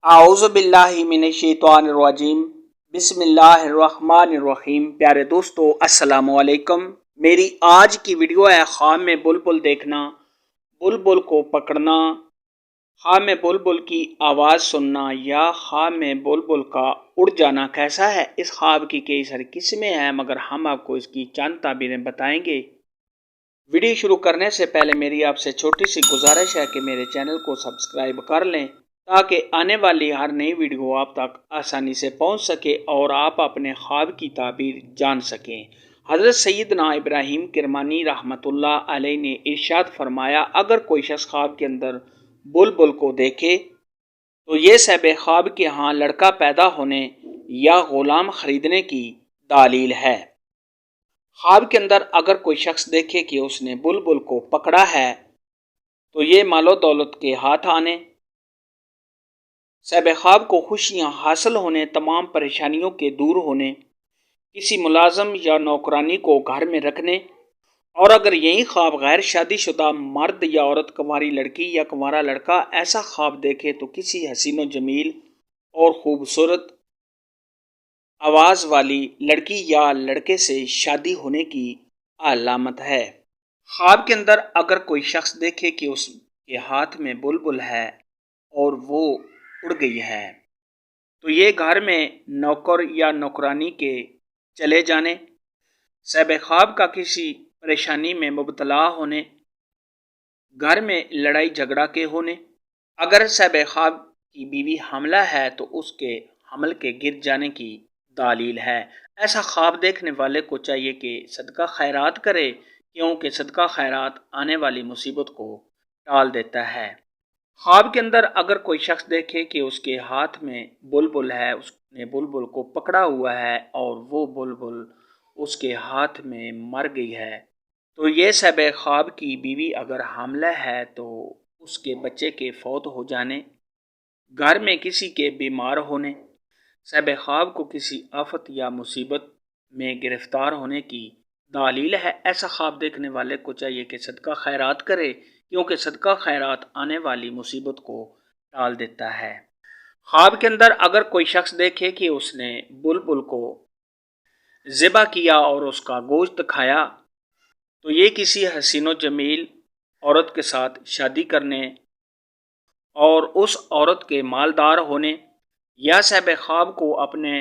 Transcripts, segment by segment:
اعوذ باللہ من الشیطان الرجیم بسم اللہ الرحمن الرحیم۔ پیارے دوستو السلام علیکم۔ میری آج کی ویڈیو ہے خواب میں بلبل دیکھنا، بلبل کو پکڑنا، خواب میں بلبل کی آواز سننا یا خواب میں بلبل کا اڑ جانا کیسا ہے۔ اس خواب کی کئی ساری قسمیں ہیں مگر ہم آپ کو اس کی چند تعبیریں بتائیں گے۔ ویڈیو شروع کرنے سے پہلے میری آپ سے چھوٹی سی گزارش ہے کہ میرے چینل کو سبسکرائب کر لیں تاکہ آنے والی ہر نئی ویڈیو آپ تک آسانی سے پہنچ سکے اور آپ اپنے خواب کی تعبیر جان سکیں۔ حضرت سیدنا ابراہیم کرمانی رحمۃ اللہ علیہ نے ارشاد فرمایا، اگر کوئی شخص خواب کے اندر بلبل کو دیکھے تو یہ صاحب خواب کے ہاں لڑکا پیدا ہونے یا غلام خریدنے کی دلیل ہے۔ خواب کے اندر اگر کوئی شخص دیکھے کہ اس نے بلبل کو پکڑا ہے تو یہ مال و دولت کے ہاتھ آنے، صاحب خواب کو خوشیاں حاصل ہونے، تمام پریشانیوں کے دور ہونے، کسی ملازم یا نوکرانی کو گھر میں رکھنے، اور اگر یہی خواب غیر شادی شدہ مرد یا عورت، کنواری لڑکی یا کنوارا لڑکا ایسا خواب دیکھے تو کسی حسین و جمیل اور خوبصورت آواز والی لڑکی یا لڑکے سے شادی ہونے کی علامت ہے۔ خواب کے اندر اگر کوئی شخص دیکھے کہ اس کے ہاتھ میں بلبل ہے اور وہ اڑ گئی ہے تو یہ گھر میں نوکر یا نوکرانی کے چلے جانے، صاحب خواب کا کسی پریشانی میں مبتلا ہونے، گھر میں لڑائی جھگڑا کے ہونے، اگر صاحب خواب کی بیوی حاملہ ہے تو اس کے حمل کے گر جانے کی دلیل ہے۔ ایسا خواب دیکھنے والے کو چاہیے کہ صدقہ خیرات کرے کیونکہ صدقہ خیرات آنے والی مصیبت کو ٹال دیتا ہے۔ خواب کے اندر اگر کوئی شخص دیکھے کہ اس کے ہاتھ میں بلبل ہے، اس نے بلبل کو پکڑا ہوا ہے اور وہ بلبل اس کے ہاتھ میں مر گئی ہے تو یہ صاحب خواب کی بیوی اگر حاملہ ہے تو اس کے بچے کے فوت ہو جانے، گھر میں کسی کے بیمار ہونے، صاحب خواب کو کسی آفت یا مصیبت میں گرفتار ہونے کی دلیل ہے۔ ایسا خواب دیکھنے والے کو چاہیے کہ صدقہ خیرات کرے کیونکہ صدقہ خیرات آنے والی مصیبت کو ٹال دیتا ہے۔ خواب کے اندر اگر کوئی شخص دیکھے کہ اس نے بلبل کو ذبح کیا اور اس کا گوشت کھایا تو یہ کسی حسین و جمیل عورت کے ساتھ شادی کرنے اور اس عورت کے مالدار ہونے یا صاحب خواب کو اپنے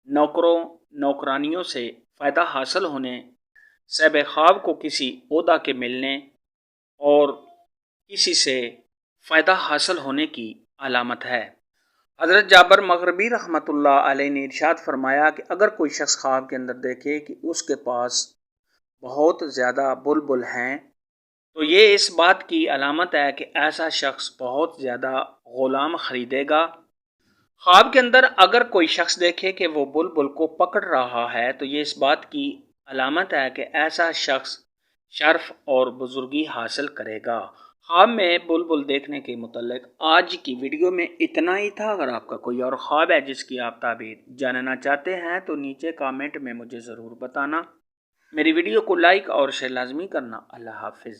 نوکروں نوکرانیوں سے فائدہ حاصل ہونے، صاحب خواب کو کسی عہدہ کے ملنے اور کسی سے فائدہ حاصل ہونے کی علامت ہے۔ حضرت جابر مغربی رحمۃ اللہ علیہ نے ارشاد فرمایا کہ اگر کوئی شخص خواب کے اندر دیکھے کہ اس کے پاس بہت زیادہ بلبل ہیں تو یہ اس بات کی علامت ہے کہ ایسا شخص بہت زیادہ غلام خریدے گا۔ خواب کے اندر اگر کوئی شخص دیکھے کہ وہ بلبل کو پکڑ رہا ہے تو یہ اس بات کی علامت ہے کہ ایسا شخص شرف اور بزرگی حاصل کرے گا۔ خواب میں بلبل دیکھنے کے متعلق آج کی ویڈیو میں اتنا ہی تھا۔ اگر آپ کا کوئی اور خواب ہے جس کی آپ تعبیر جاننا چاہتے ہیں تو نیچے کامنٹ میں مجھے ضرور بتانا۔ میری ویڈیو کو لائک اور شیئر لازمی کرنا۔ اللہ حافظ۔